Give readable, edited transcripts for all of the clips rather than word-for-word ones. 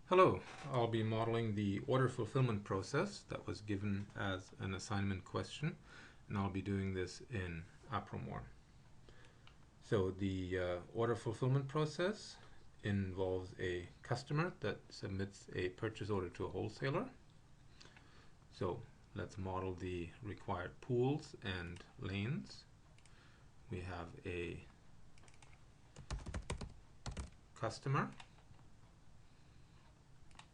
Hello, I'll be modeling the order fulfillment process that was given as an assignment question, and I'll be doing this in Apromore. So the order fulfillment process involves a customer that submits a purchase order to a wholesaler. So let's model the required pools and lanes. We have a customer,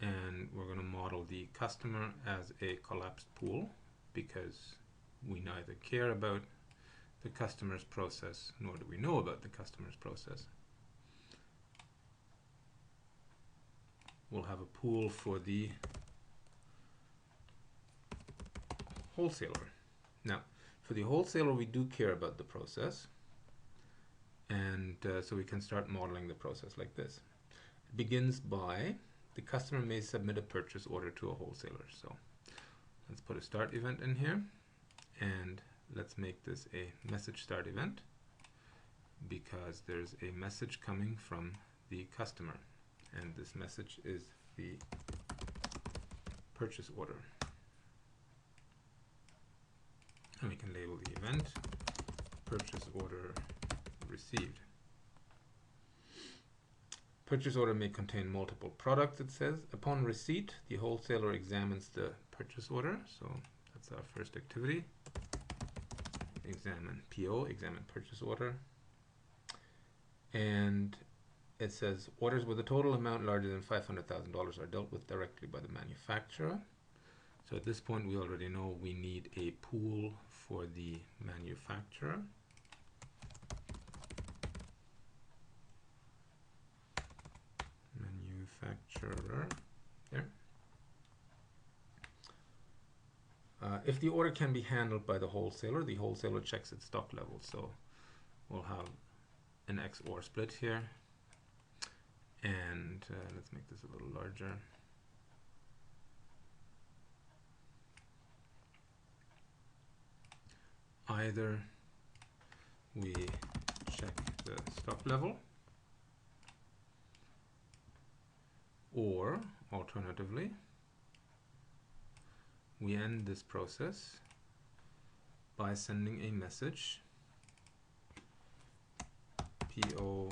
and we're going to model the customer as a collapsed pool because we neither care about the customer's process nor do we know about the customer's process. We'll have a pool for the wholesaler. Now, for the wholesaler, we do care about the process, and so we can start modeling the process like this. It begins by the customer may submit a purchase order to a wholesaler. So let's put a start event in here, and let's make this a message start event because there's a message coming from the customer, and this message is the purchase order. And we can label the event purchase order received. Purchase order may contain multiple products, it says. Upon receipt, the wholesaler examines the purchase order. So that's our first activity. Examine PO, examine purchase order. And it says orders with a total amount larger than $500,000 are dealt with directly by the manufacturer. So at this point, we already know we need a pool for the manufacturer. There. If the order can be handled by the wholesaler checks its stock level. So we'll have an XOR split here, and let's make this a little larger. Either we check the stock level, or alternatively, we end this process by sending a message PO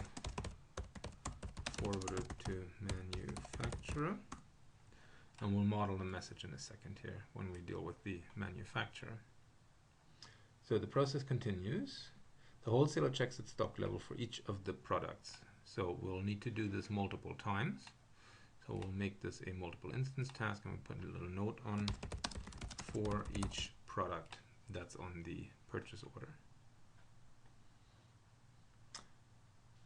forwarded to manufacturer, and we'll model the message in a second here when we deal with the manufacturer. So the process continues. The wholesaler checks its stock level for each of the products. So we'll need to do this multiple times. So we'll make this a multiple instance task, and we'll put a little note on for each product that's on the purchase order.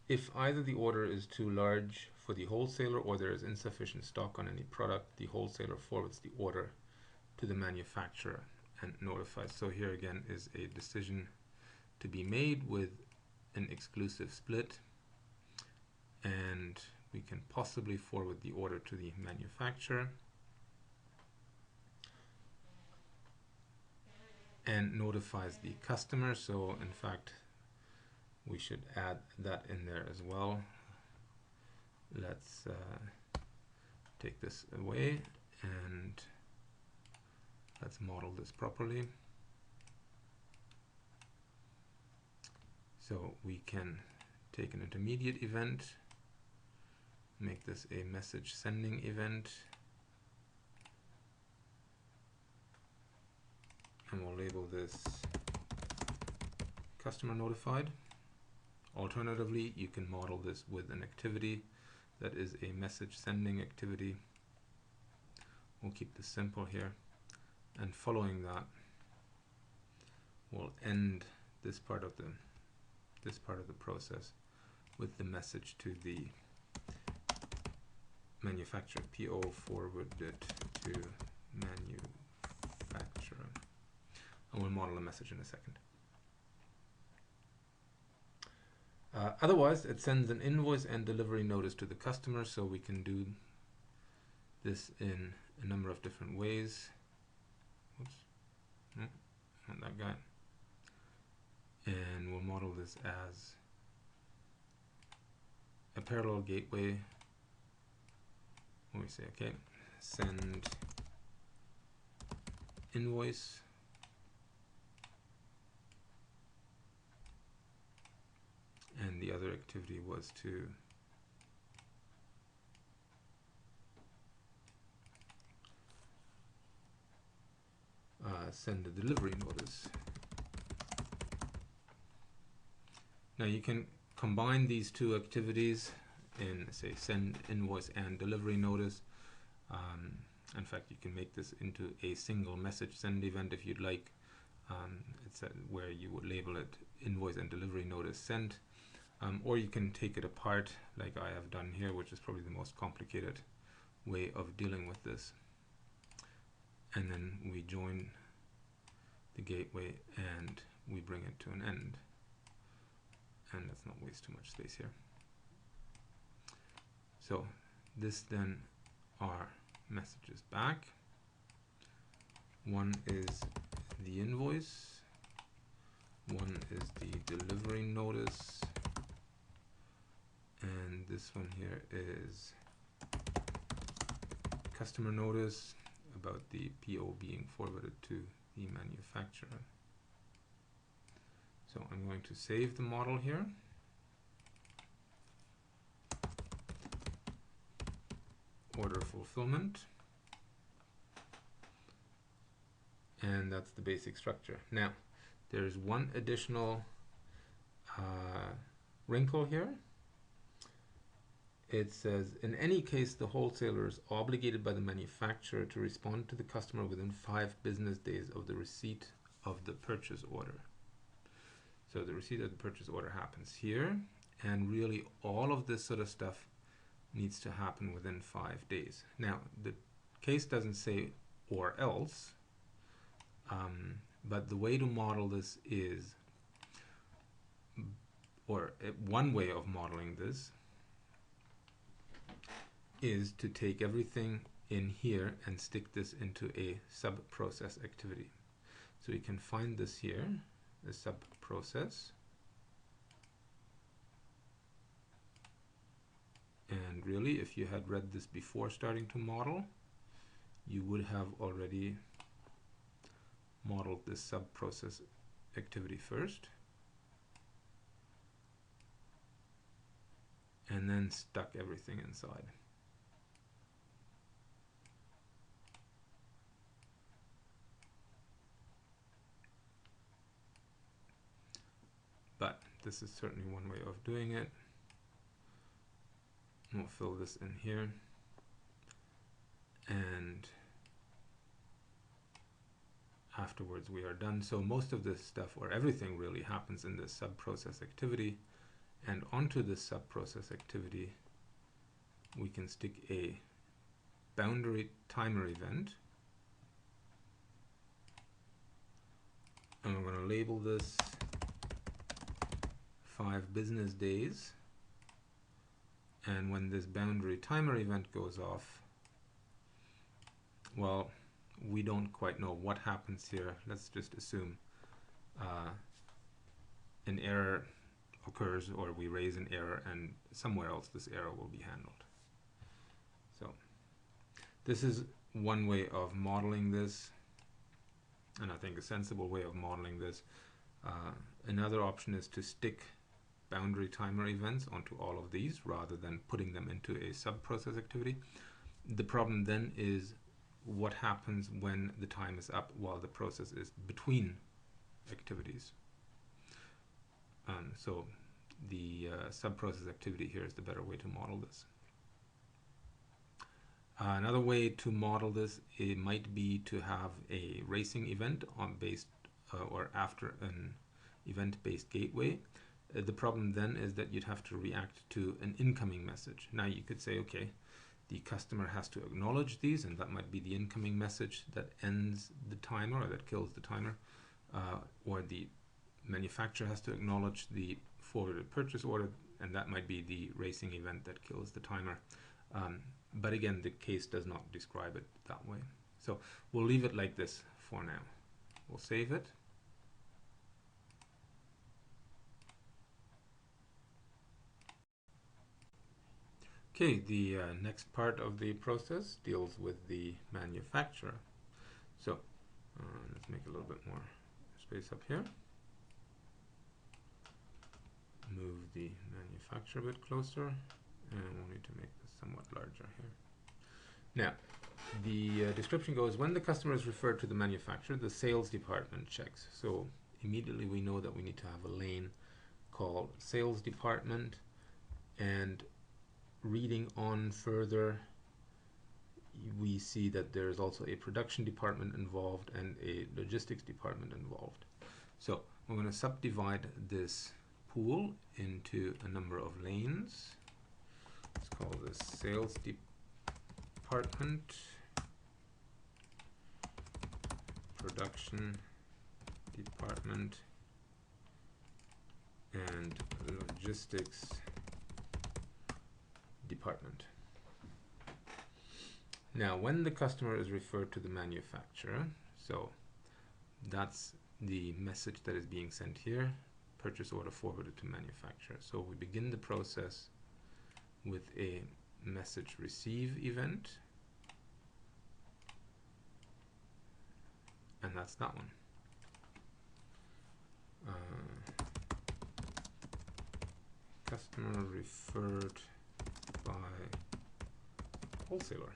If either the order is too large for the wholesaler or there is insufficient stock on any product, the wholesaler forwards the order to the manufacturer and notifies. So here again is a decision to be made with an exclusive split, and we can possibly forward the order to the manufacturer and notifies the customer. So in fact, we should add that in there as well. Let's take this away and let's model this properly. So we can take an intermediate event, make this a message sending event, and we'll label this customer notified. Alternatively, you can model this with an activity that is a message sending activity. We'll keep this simple here, and following that, we'll end this part of the process with the message to the manufacturer, PO forwarded to manufacturer, and we'll model a message in a second. Otherwise, it sends an invoice and delivery notice to the customer, so we can do this in a number of different ways. Oops, no, not that guy. And we'll model this as a parallel gateway. We'll we say, okay, send invoice and the other activity was to send a delivery notice. Now you can combine these two activities in, say, send invoice and delivery notice. In fact, you can make this into a single message send event if you'd like. It's where you would label it invoice and delivery notice sent. Or you can take it apart like I have done here, which is probably the most complicated way of dealing with this. And then we join the gateway and we bring it to an end. And let's not waste too much space here. So this then are messages back. One is the invoice, one is the delivery notice, and this one here is customer notice about the PO being forwarded to the manufacturer. So I'm going to save the model here. Order fulfillment. And that's the basic structure. Now, there's one additional wrinkle here. It says, in any case, the wholesaler is obligated by the manufacturer to respond to the customer within 5 business days of the receipt of the purchase order. So the receipt of the purchase order happens here, and really all of this sort of stuff needs to happen within 5 days. Now, the case doesn't say or else, but the way to model this is, or one way of modeling this is to take everything in here and stick this into a sub-process activity. So you can find this here, the sub-process. And really, if you had read this before starting to model, you would have already modeled this sub-process activity first, and then stuck everything inside. But this is certainly one way of doing it. We'll fill this in here, and afterwards we are done. So most of this stuff, or everything really, happens in this sub-process activity, and onto this sub-process activity we can stick a boundary timer event, and we're going to label this 5 business days. And when this boundary timer event goes off, well, we don't quite know what happens here. Let's just assume an error occurs, or we raise an error, and somewhere else this error will be handled. So this is one way of modeling this, and I think a sensible way of modeling this. Another option is to stick boundary timer events onto all of these rather than putting them into a sub-process activity. The problem then is what happens when the time is up while the process is between activities. So the sub-process activity here is the better way to model this. Another way to model this, it might be to have a racing event on based or after an event-based gateway. The problem then is that you'd have to react to an incoming message. Now you could say, okay, the customer has to acknowledge these, and that might be the incoming message that ends the timer or that kills the timer, or the manufacturer has to acknowledge the forwarded purchase order, and that might be the racing event that kills the timer. But again, the case does not describe it that way. So we'll leave it like this for now. We'll save it. Okay, the next part of the process deals with the manufacturer. So let's make a little bit more space up here. Move the manufacturer a bit closer, and we'll need to make this somewhat larger here. Now, the description goes, when the customer is referred to the manufacturer, the sales department checks. So immediately we know that we need to have a lane called sales department, and reading on further, we see that there's also a production department involved and a logistics department involved. So we're going to subdivide this pool into a number of lanes. Let's call this sales department, production department, and logistics department. Now, when the customer is referred to the manufacturer, so that's the message that is being sent here, purchase order forwarded to manufacturer. So we begin the process with a message receive event, and that's that one. Customer referred by wholesaler.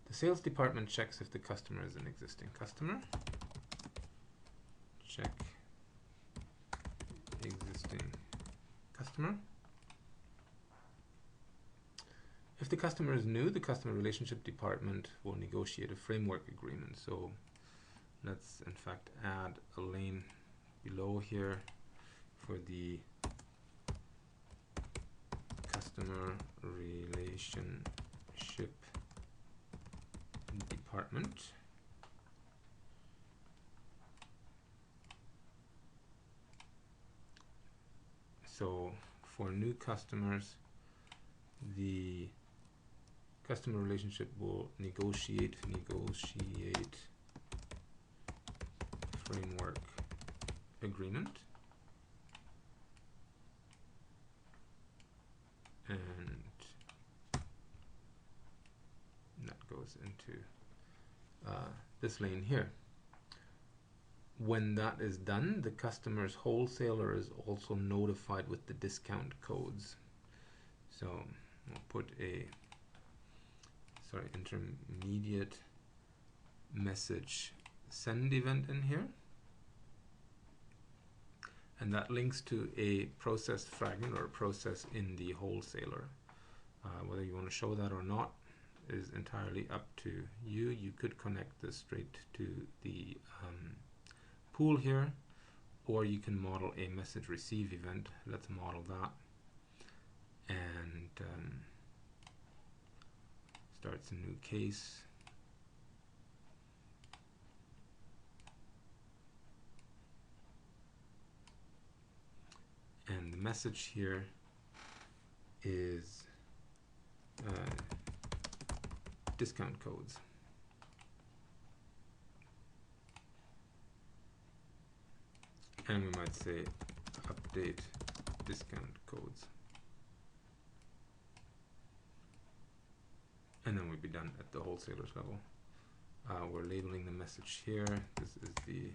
The sales department checks if the customer is an existing customer. Check existing customer. If the customer is new, the customer relationship department will negotiate a framework agreement. So let's in fact add a lane below here for the customer relationship department. So for new customers, the customer relationship will negotiate framework agreement, and that goes into this lane here. When that is done, the customer's wholesaler is also notified with the discount codes. So we'll put a intermediate message send event in here, and that links to a process fragment or a process in the wholesaler. Whether you want to show that or not is entirely up to you. You could connect this straight to the pool here, or you can model a message receive event. Let's model that, and starts a new case. And the message here is discount codes. And we might say update discount codes. And then we'd be done at the wholesaler's level. We're labeling the message here. This is the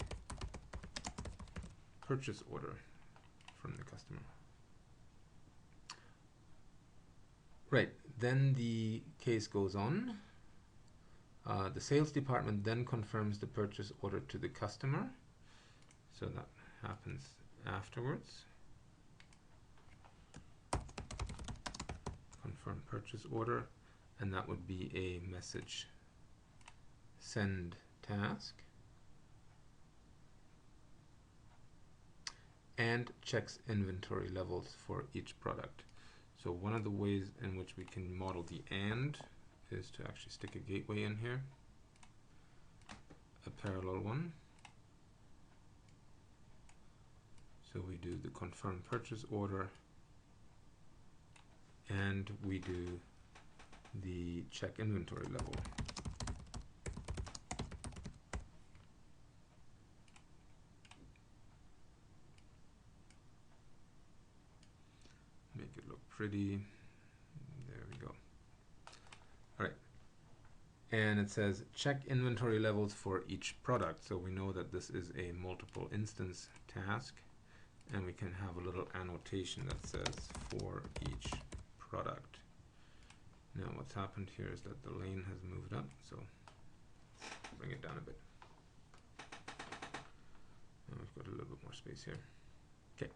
purchase order from the customer. Right, then the case goes on. The sales department then confirms the purchase order to the customer. So that happens afterwards. Confirm purchase order, and that would be a message send task. And checks inventory levels for each product. So one of the ways in which we can model the AND is to actually stick a gateway in here, a parallel one. So we do the confirm purchase order, and we do the check inventory level. Make it look pretty. And it says check inventory levels for each product. So we know that this is a multiple instance task, and we can have a little annotation that says for each product. Now what's happened here is that the lane has moved up, so bring it down a bit. Now we've got a little bit more space here. Okay.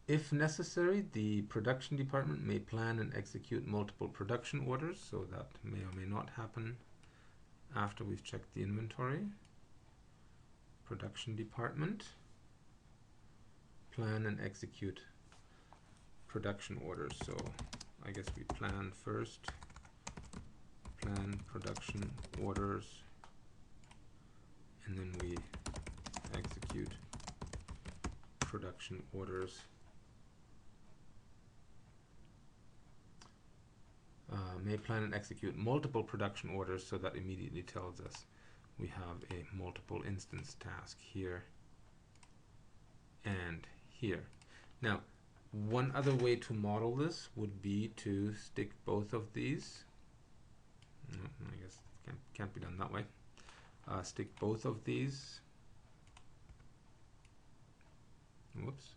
If necessary, the production department may plan and execute multiple production orders, so that may or may not happen after we've checked the inventory. Production department, plan and execute production orders. So I guess we plan first, plan production orders, and then we execute production orders. May plan and execute multiple production orders, so that immediately tells us we have a multiple instance task here and here. Now, one other way to model this would be to stick both of these. No, I guess it can't be done that way. Stick both of these. Whoops.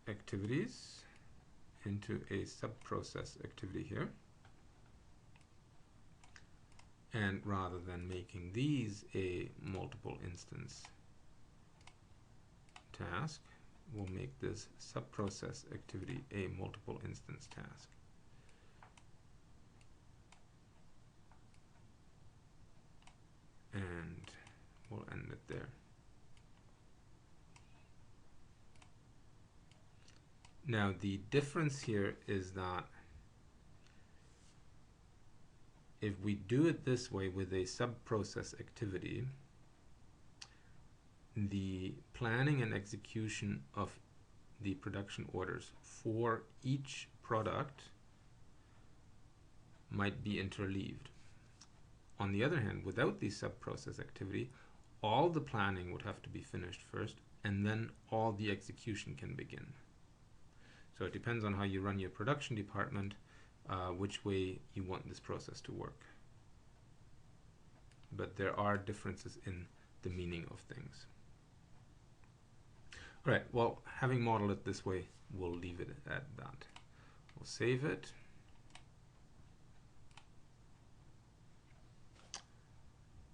Activities into a subprocess activity here, and rather than making these a multiple instance task, we'll make this subprocess activity a multiple instance task. And we'll end it there. Now the difference here is that if we do it this way with a subprocess activity, the planning and execution of the production orders for each product might be interleaved. On the other hand, without the subprocess activity, all the planning would have to be finished first, and then all the execution can begin. So it depends on how you run your production department, which way you want this process to work. But there are differences in the meaning of things. All right, well, having modeled it this way, we'll leave it at that. We'll save it.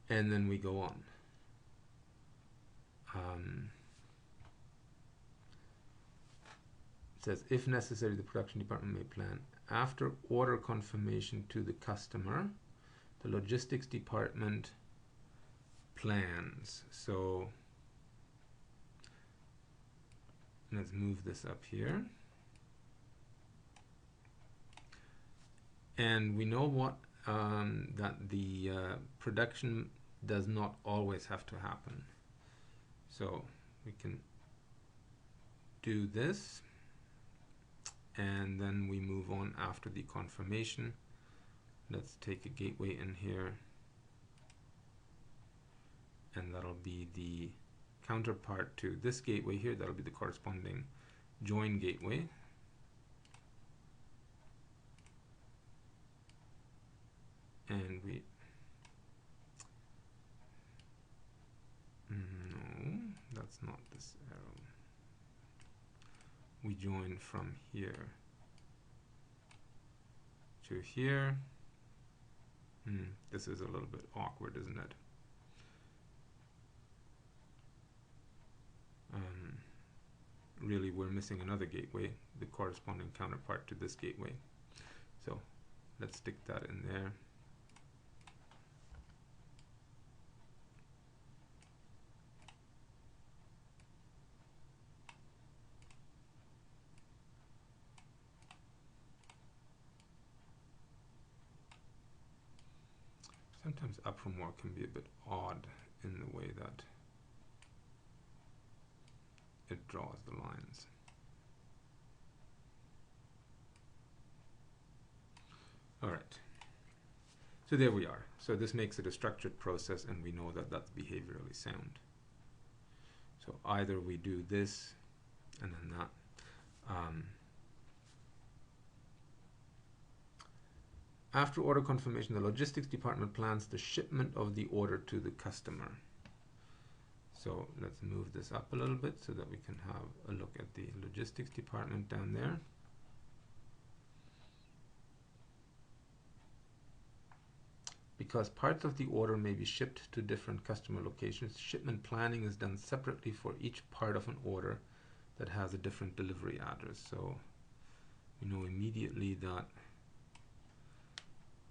And then we go on. It says, if necessary, the production department may plan after order confirmation to the customer. The logistics department plans. So let's move this up here. And we know what that the production does not always have to happen. So we can do this, and then we move on after the confirmation. Let's take a gateway in here, and that'll be the counterpart to this gateway here. That'll be the corresponding join gateway. And we, no, that's not this arrow. We join from here to here. This is a little bit awkward, isn't it? Really, we're missing another gateway, the corresponding counterpart to this gateway. So let's stick that in there. Sometimes Apromore can be a bit odd in the way that it draws the lines. All right. So there we are. So this makes it a structured process, and we know that that's behaviorally sound. So either we do this and then that. After order confirmation, the logistics department plans the shipment of the order to the customer. So let's move this up a little bit so that we can have a look at the logistics department down there. Because parts of the order may be shipped to different customer locations, shipment planning is done separately for each part of an order that has a different delivery address. So we know immediately that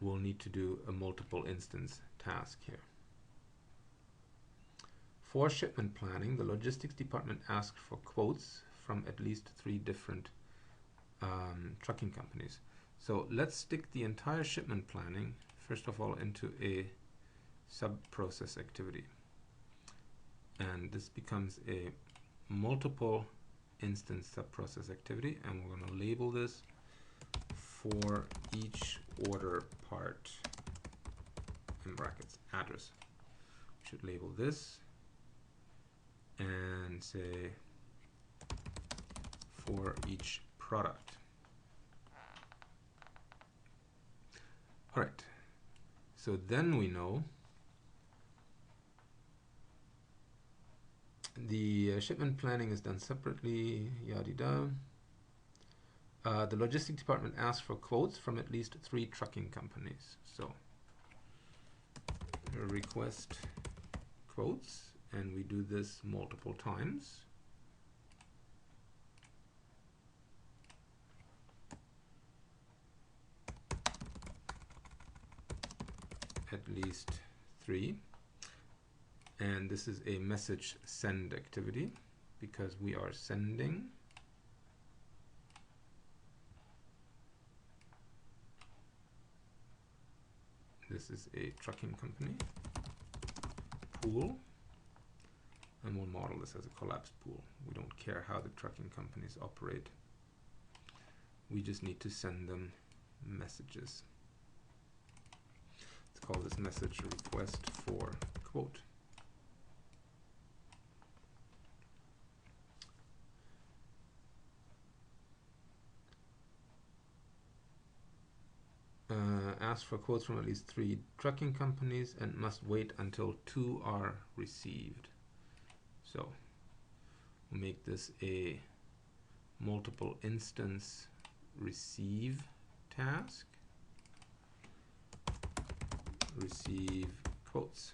we'll need to do a multiple instance task here. For shipment planning, the logistics department asked for quotes from at least 3 different trucking companies. So let's stick the entire shipment planning, first of all, into a sub-process activity. And this becomes a multiple instance sub-process activity, and we're going to label this for each order part, in brackets, address. We should label this and say for each product. All right, so then we know the shipment planning is done separately, yada-da. The logistics department asks for quotes from at least 3 trucking companies. So request quotes, and we do this multiple times. At least 3. And this is a message send activity because we are sending this is a trucking company pool, and we'll model this as a collapsed pool. We don't care how the trucking companies operate. We just need to send them messages. Let's call this message request for quote. Ask for quotes from at least 3 trucking companies and must wait until 2 are received. So we'll make this a multiple instance receive task. Receive quotes.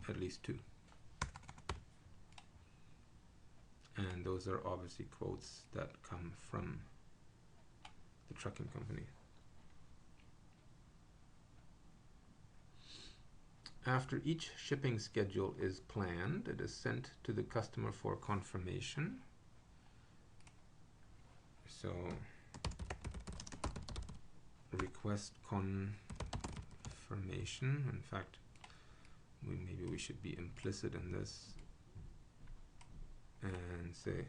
At least 2. And those are obviously quotes that come from the trucking company. After each shipping schedule is planned, it is sent to the customer for confirmation. So request confirmation. In fact, maybe we should be implicit in this and say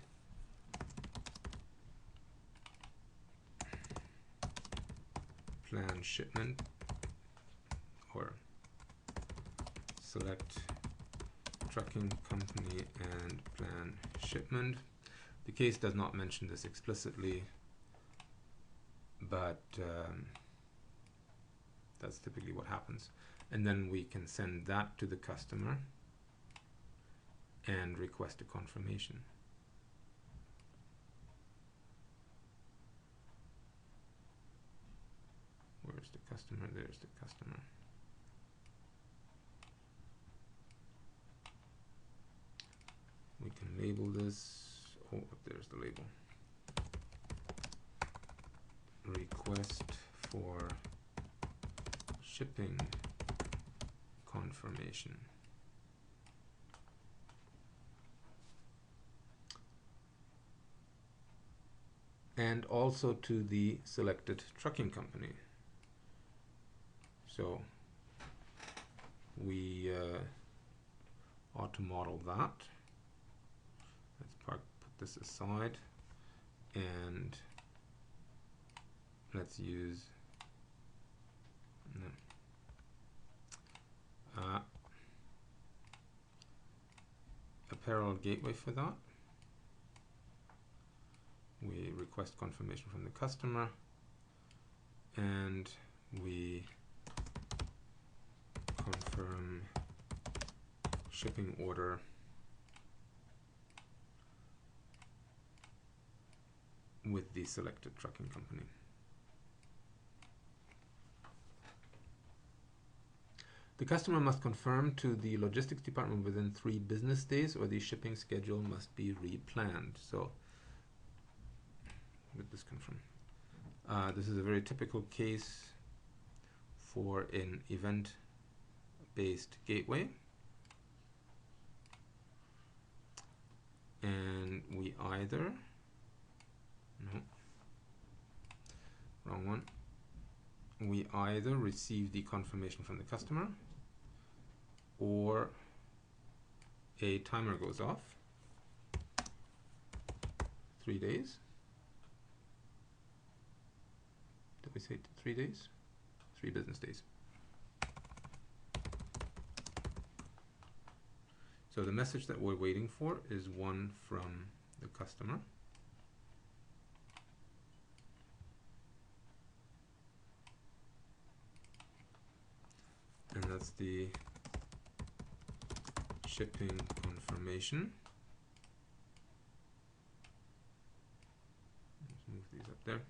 plan shipment, or select trucking company and plan shipment. The case does not mention this explicitly, but that's typically what happens. And then we can send that to the customer and request a confirmation. Where's the customer? There's the customer. We can label this. Oh, there's the label. Request for shipping confirmation. And also to the selected trucking company. So we ought to model that. Let's put this aside, and let's use parallel gateway for that. We request confirmation from the customer, and we confirm shipping order with the selected trucking company. The customer must confirm to the logistics department within 3 business days, or the shipping schedule must be replanned. So, with this confirm, this is a very typical case for an event-based gateway, and we either wrong one. We either receive the confirmation from the customer, or a timer goes off, 3 days. Did we say 3 days? 3 business days. So the message that we're waiting for is one from the customer. And that's the shipping confirmation. Let's move these up there.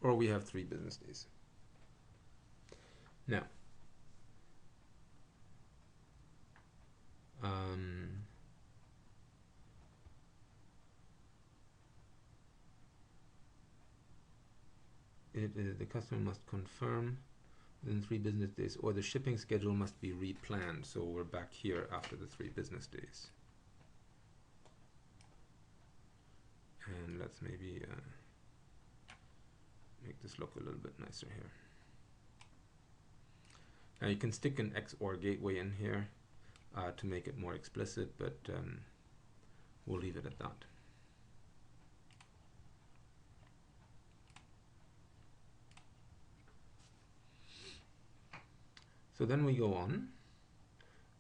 Or we have 3 business days. Now, the customer must confirm within 3 business days, or the shipping schedule must be replanned. So we're back here after the 3 business days. And let's maybe make this look a little bit nicer here. Now you can stick an XOR gateway in here to make it more explicit, but we'll leave it at that. So then we go on.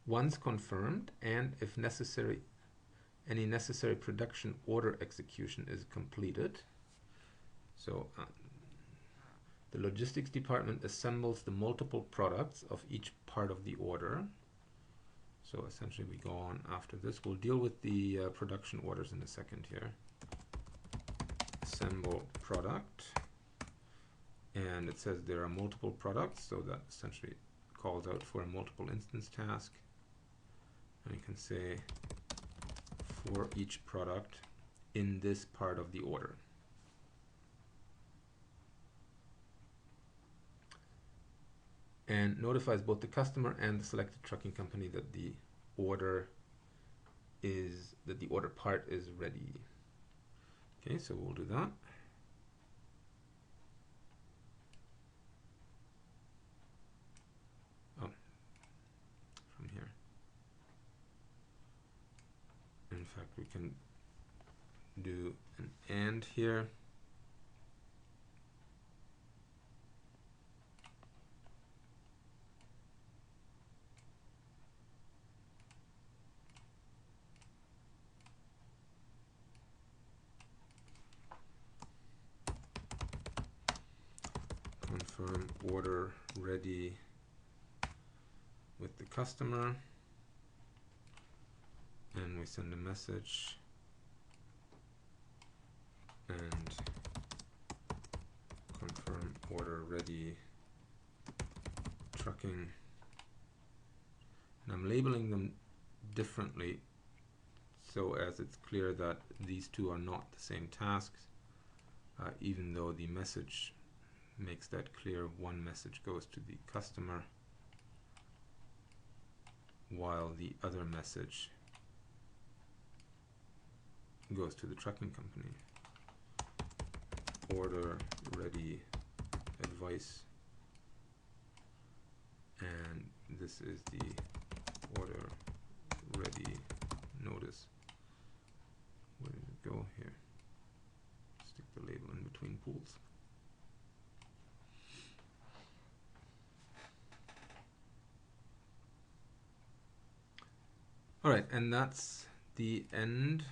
Once confirmed, and if necessary, any necessary production order execution is completed. So the logistics department assembles the multiple products of each part of the order. So essentially we go on after this. We'll deal with the production orders in a second here. Assemble product. And it says there are multiple products, so that essentially calls out for a multiple instance task. And you can say for each product in this part of the order. And notifies both the customer and the selected trucking company that the order part is ready. Okay, so we'll do that. From here. In fact, we can do an AND here. Confirm order ready with the customer, and we send a message and confirm order ready trucking. And I'm labeling them differently so as it's clear that these two are not the same tasks, even though the message makes that clear. One message goes to the customer while the other message goes to the trucking company. Order ready advice, and this is the order ready notice. Where did it go here? Stick the label in between pools. All right, and that's the end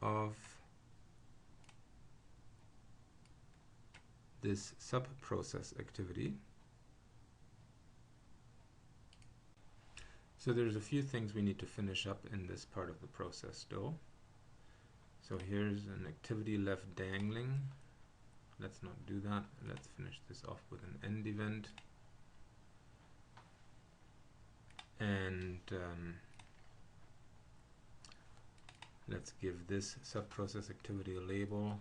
of this sub-process activity. So there's a few things we need to finish up in this part of the process still. So here's an activity left dangling. Let's not do that. Let's finish this off with an end event. And let's give this sub-process activity a label.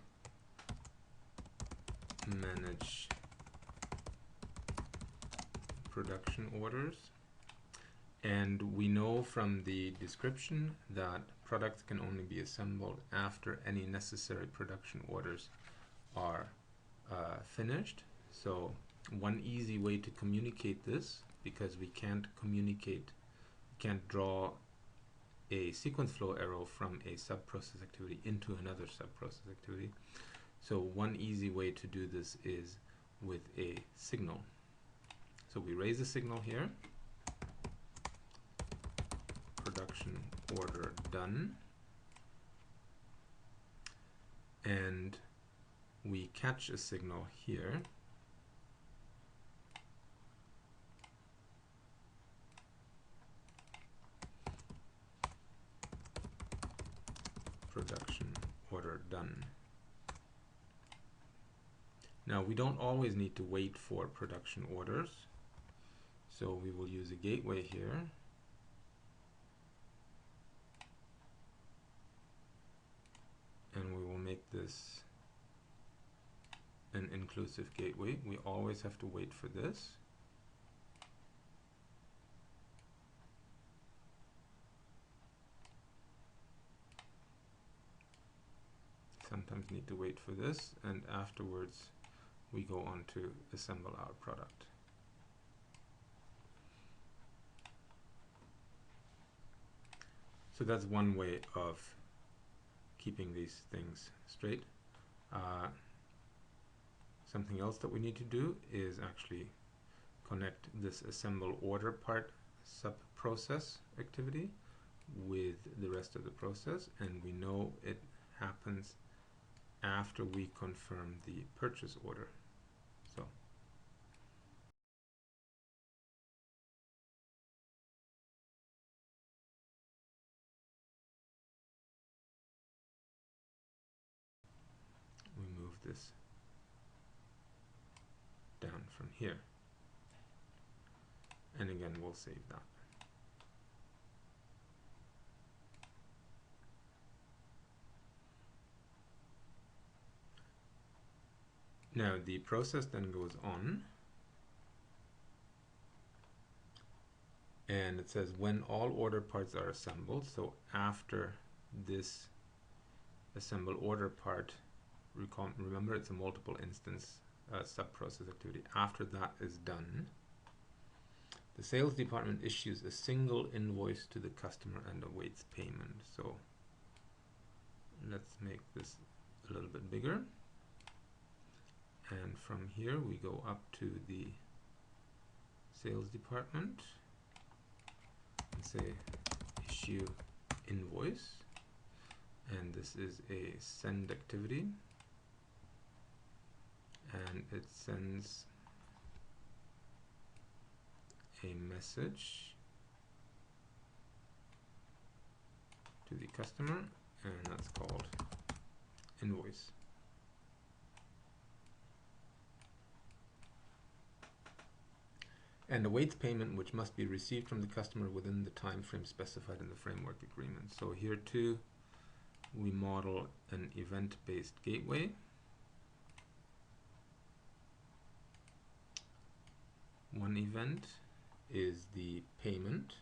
Manage production orders. And we know from the description that products can only be assembled after any necessary production orders are finished. So one easy way to communicate this, because we can't draw a sequence flow arrow from a sub-process activity into another sub-process activity. So one easy way to do this is with a signal. So we raise a signal here. Production order done, and we catch a signal here. Production order done. Now we don't always need to wait for production orders, so we will use a gateway here. And we will make this an inclusive gateway. We always have to wait for this. Sometimes need to wait for this, and afterwards we go on to assemble our product. So that's one way of keeping these things straight. Something else that we need to do is actually connect this assemble order part sub-process activity with the rest of the process, and we know it happens after we confirm the purchase order. So we move this down from here, and again we'll save that. Now the process then goes on, and it says when all order parts are assembled. So after this assemble order part, remember it's a multiple instance sub-process activity. After that is done, the sales department issues a single invoice to the customer and awaits payment. So let's make this a little bit bigger. And from here we go up to the sales department and say issue invoice, and this is a send activity, and it sends a message to the customer, and that's called invoice. And awaits payment, which must be received from the customer within the time frame specified in the framework agreement. So here too, we model an event-based gateway. One event is the payment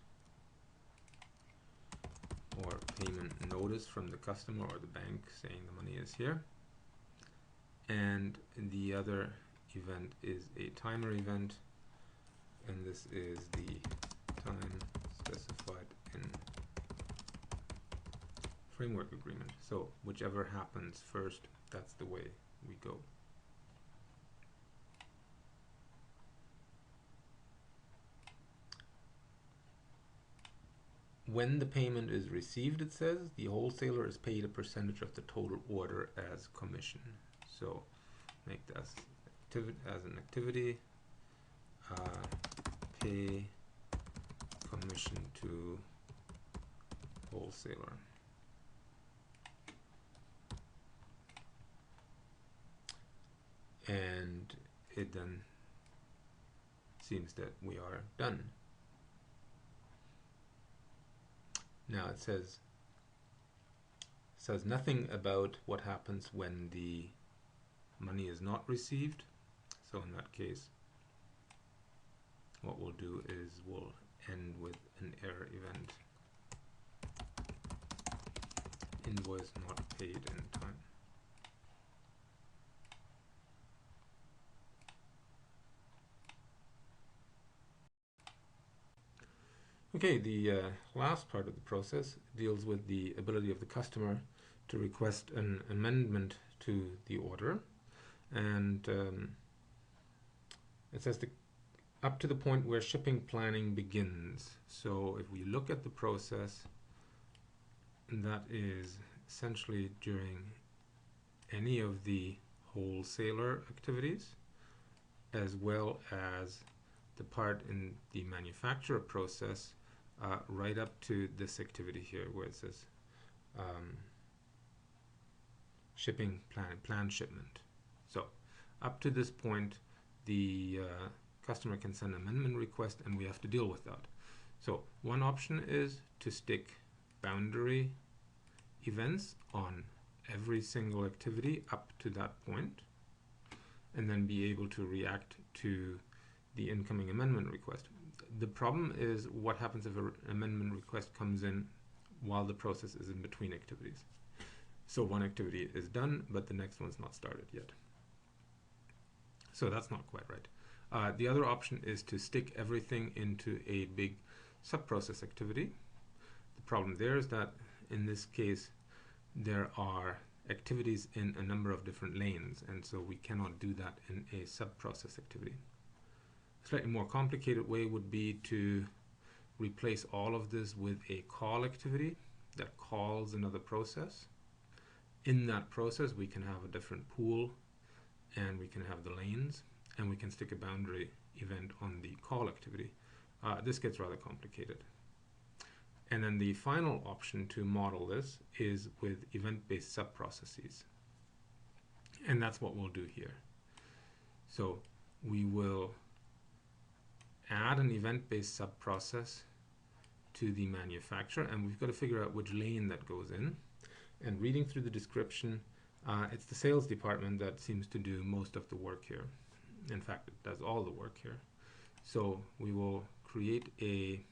or payment notice from the customer or the bank saying the money is here. And the other event is a timer event, and this is the time specified in framework agreement. So whichever happens first, that's the way we go. when the payment is received, it says the wholesaler is paid a percentage of the total order as commission. So make that as an activity, pay commission to wholesaler. And it then seems that we are done. Now it says nothing about what happens when the money is not received. So in that case, what we'll do is we'll end with an error event. Invoice not paid in time. Okay, the last part of the process deals with the ability of the customer to request an amendment to the order, and it says up to the point where shipping planning begins. So if we look at the process, that is essentially during any of the wholesaler activities, as well as the part in the manufacturer process, right up to this activity here where it says shipping plan shipment. So up to this point, the customer can send an amendment request and we have to deal with that. So one option is to stick boundary events on every single activity up to that point, and then be able to react to the incoming amendment request. The problem is what happens if an amendment request comes in while the process is in between activities. So one activity is done, but the next one's not started yet. So that's not quite right. The other option is to stick everything into a big subprocess activity. The problem there is that in this case, there are activities in a number of different lanes, and so we cannot do that in a subprocess activity. A slightly more complicated way would be to replace all of this with a call activity that calls another process. In that process, we can have a different pool, and we can have the lanes, and we can stick a boundary event on the call activity. This gets rather complicated. And then the final option to model this is with event-based subprocesses. And that's what we'll do here. So we will add an event-based subprocess to the manufacturer, and we've got to figure out which lane that goes in. And reading through the description, it's the sales department that seems to do most of the work here. In fact, it does all the work here. So we will create a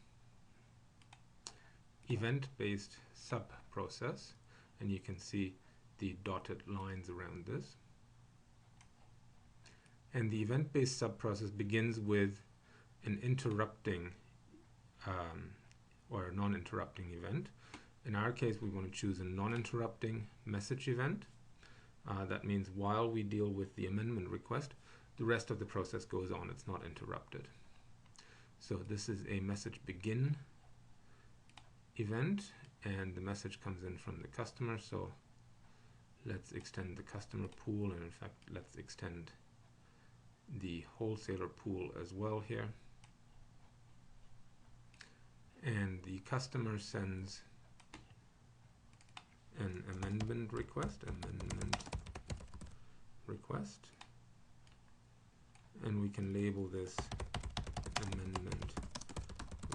event-based subprocess, and you can see the dotted lines around this. And the event-based subprocess begins with an interrupting or a non-interrupting event. In our case, we want to choose a non-interrupting message event. That means while we deal with the amendment request, the rest of the process goes on. It's not interrupted. So this is a message begin event, and the message comes in from the customer. So let's extend the customer pool, and in fact, let's extend the wholesaler pool as well here. And the customer sends an amendment request, and we can label this amendment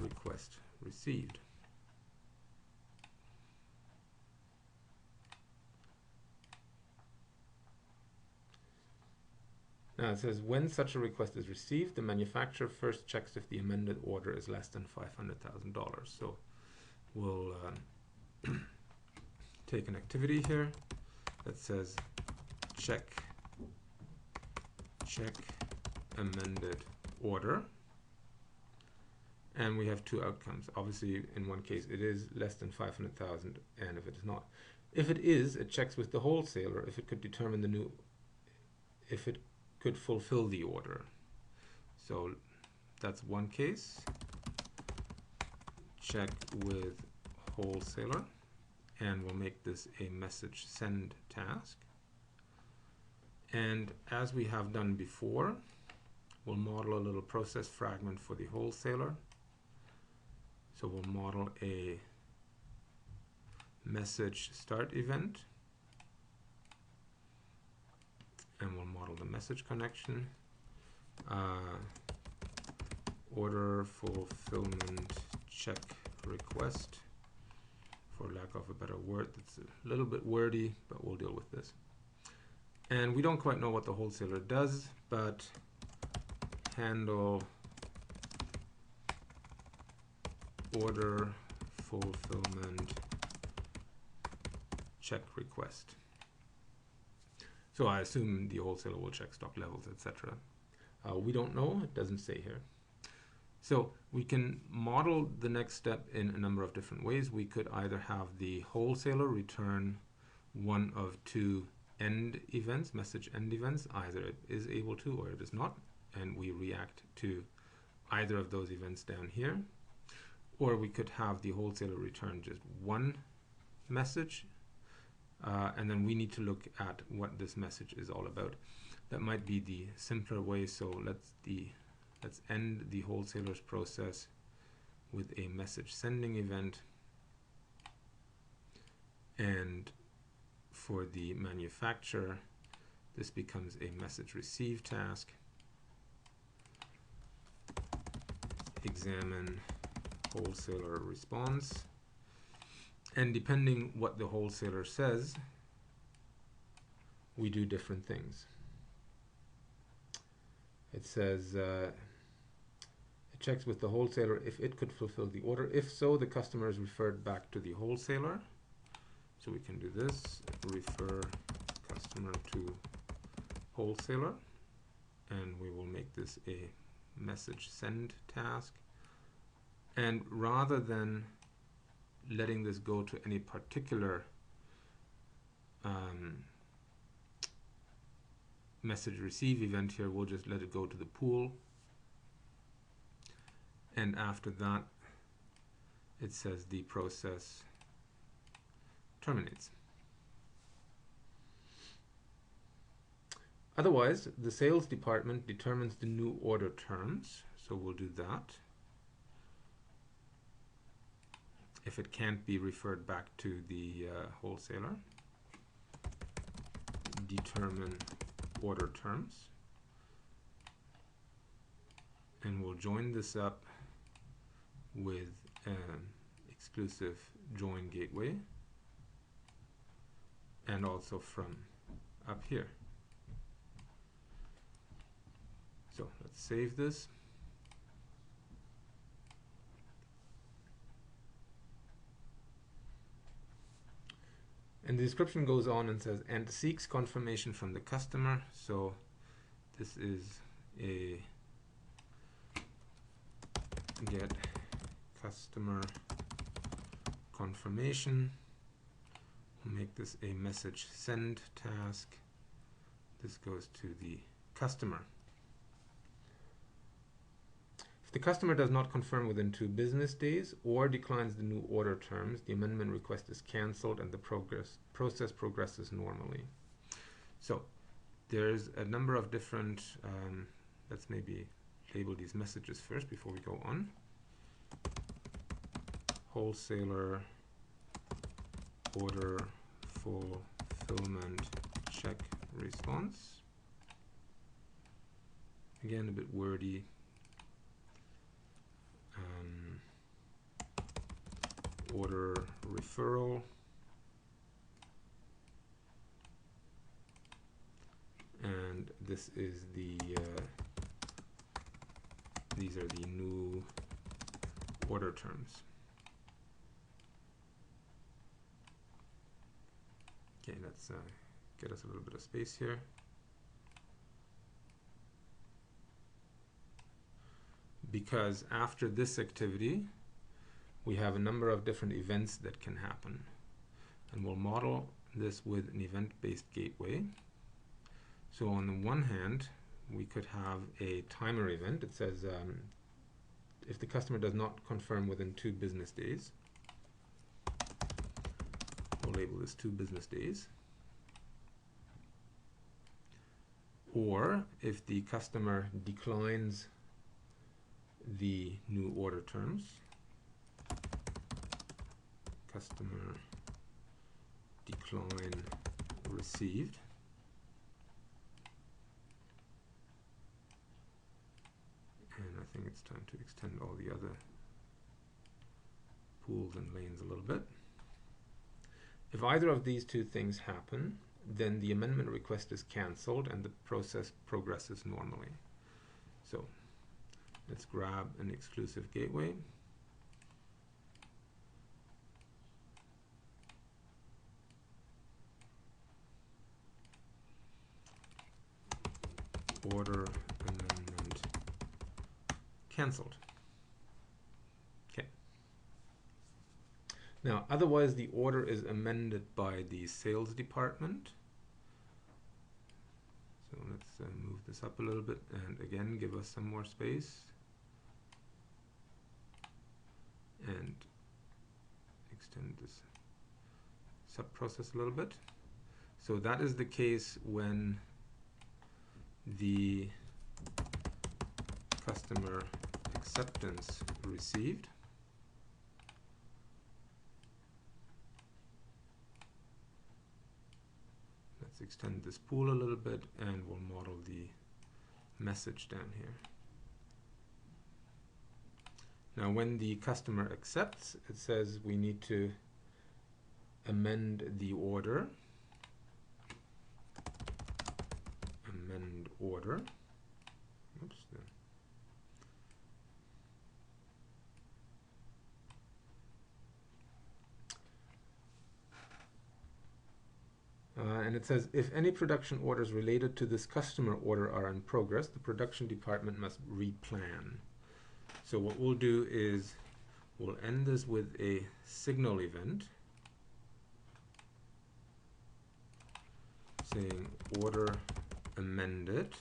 request received. Now it says when such a request is received, the manufacturer first checks if the amended order is less than $500,000. So we'll take an activity here that says check amended order, and we have two outcomes. Obviously, in one case it is less than 500,000, and if it is not, if it is, it checks with the wholesaler if it could determine if it could fulfill the order. So that's one case. Check with wholesaler, and we'll make this a message send task. And as we have done before, we'll model a little process fragment for the wholesaler. So we'll model a message start event, and we'll model the message connection, order fulfillment check request, for lack of a better word. That's a little bit wordy, but we'll deal with this. And we don't quite know what the wholesaler does, but handle order fulfillment check request. So I assume the wholesaler will check stock levels, etc. We don't know, it doesn't say here. So we can model the next step in a number of different ways. We could either have the wholesaler return one of two end events, message end events, either it is able to or it is not, and we react to either of those events down here. Or we could have the wholesaler return just one message, and then we need to look at what this message is all about. That might be the simpler way. So let's end the wholesaler's process with a message sending event, and for the manufacturer, this becomes a message receive task. Examine wholesaler response, and depending what the wholesaler says, we do different things. It says it checks with the wholesaler if it could fulfill the order. If so, the customer is referred back to the wholesaler. So we can do this, refer customer to wholesaler, and we will make this a message send task. And rather than letting this go to any particular message receive event here, we'll just let it go to the pool. And after that, it says the process terminates. Otherwise, the sales department determines the new order terms. So we'll do that. If it can't be referred back to the wholesaler, determine order terms. And we'll join this up with exclusive join gateway, and also from up here. So let's save this. And the description goes on and says, and seeks confirmation from the customer. So this is a get customer confirmation. We'll make this a message send task. This goes to the customer. If the customer does not confirm within 2 business days or declines the new order terms, the amendment request is cancelled and the process progresses normally. So there's a number of different, let's maybe label these messages first before we go on. Wholesaler order fulfillment check response. Again, a bit wordy. Order referral, and this is the these are the new order terms. Okay, let's get us a little bit of space here. Because after this activity, we have a number of different events that can happen. And we'll model this with an event-based gateway. So on the one hand, we could have a timer event. It says if the customer does not confirm within 2 business days, label this 2 business days. Or if the customer declines the new order terms, customer decline received, and I think it's time to extend all the other pools and lanes a little bit. If either of these 2 things happen, then the amendment request is cancelled and the process progresses normally. So let's grab an exclusive gateway. Order amendment cancelled. Okay. Now, otherwise the order is amended by the sales department. So let's move this up a little bit and again give us some more space and extend this subprocess a little bit. So that is the case when the customer acceptance received extend this pool a little bit and we'll model the message down here. Now when the customer accepts, it says we need to amend the order. Amend order. Oops. And it says, if any production orders related to this customer order are in progress, the production department must replan. So what we'll do is we'll end this with a signal event saying order amended,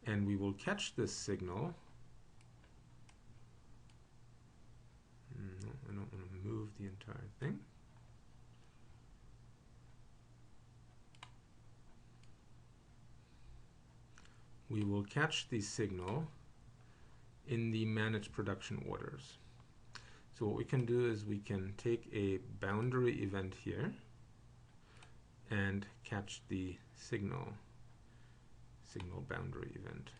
and we will catch this signal. No, I don't want to move the entire thing. We will catch the signal in the manage production orders. So what we can do is we can take a boundary event here and catch the signal boundary event.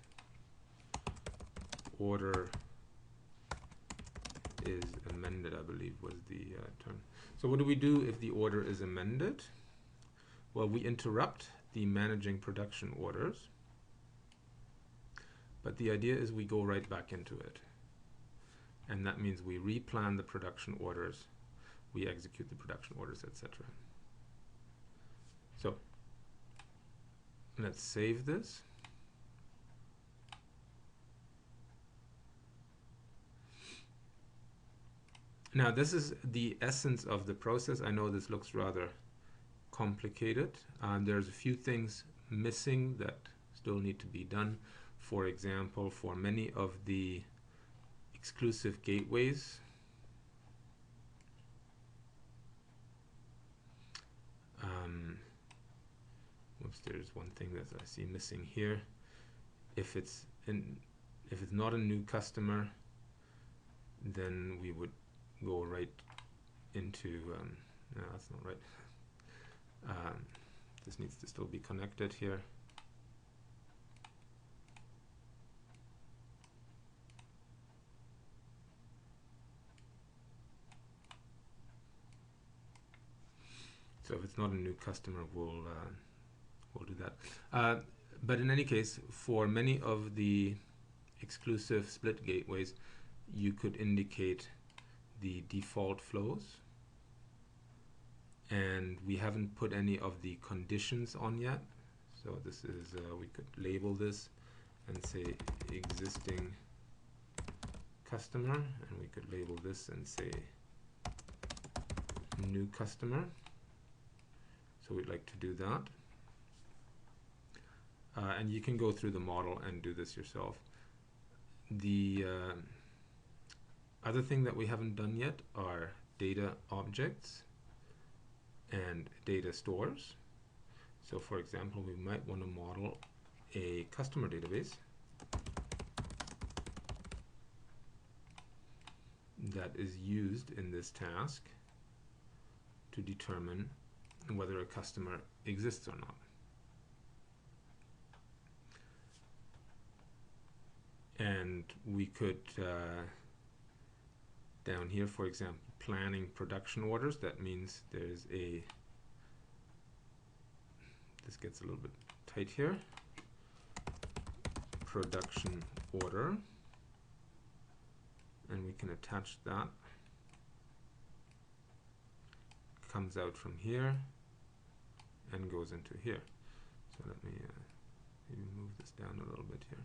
Order is amended, I believe was the term. So what do we do if the order is amended? Well, we interrupt the managing production orders. But the idea is we go right back into it. And that means we replan the production orders, we execute the production orders, etc. So let's save this. Now this is the essence of the process. I know this looks rather complicated. There's a few things missing that still need to be done. For example, for many of the exclusive gateways, there's one thing that I see missing here. If it's not a new customer, then we would go right into no, that's not right. This needs to still be connected here. So if it's not a new customer, we'll do that. But in any case, for many of the exclusive split gateways, you could indicate the default flows. And we haven't put any of the conditions on yet. So this is, we could label this and say existing customer, and we could label this and say new customer. So we'd like to do that. And you can go through the model and do this yourself. The other thing that we haven't done yet are data objects and data stores. So for example, we might want to model a customer database that is used in this task to determine whether a customer exists or not. And we could, down here, for example, planning production orders. That means there's a, this gets a little bit tight here, production order, and we can attach that. Comes out from here and goes into here. So let me maybe move this down a little bit here.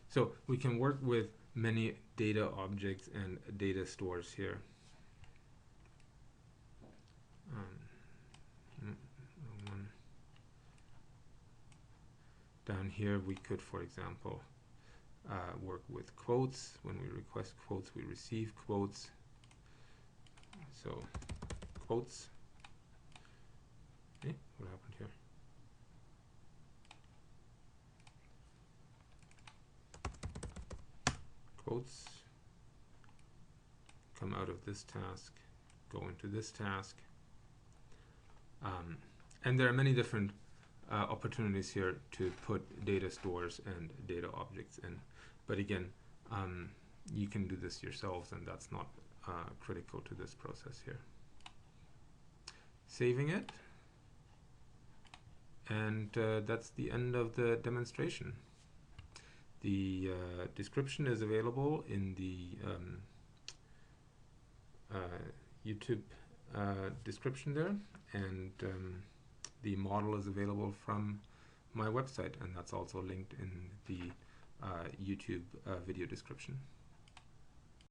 So we can work with many data objects and data stores here. Down here we could, for example, work with quotes. When we request quotes, we receive quotes. So quotes. Hey, what happened here? Quotes come out of this task, go into this task. And there are many different opportunities here to put data stores and data objects in. But again, you can do this yourselves, and that's not critical to this process here. Saving it. And that's the end of the demonstration. The description is available in the YouTube description there, and the model is available from my website, and that's also linked in the YouTube video description.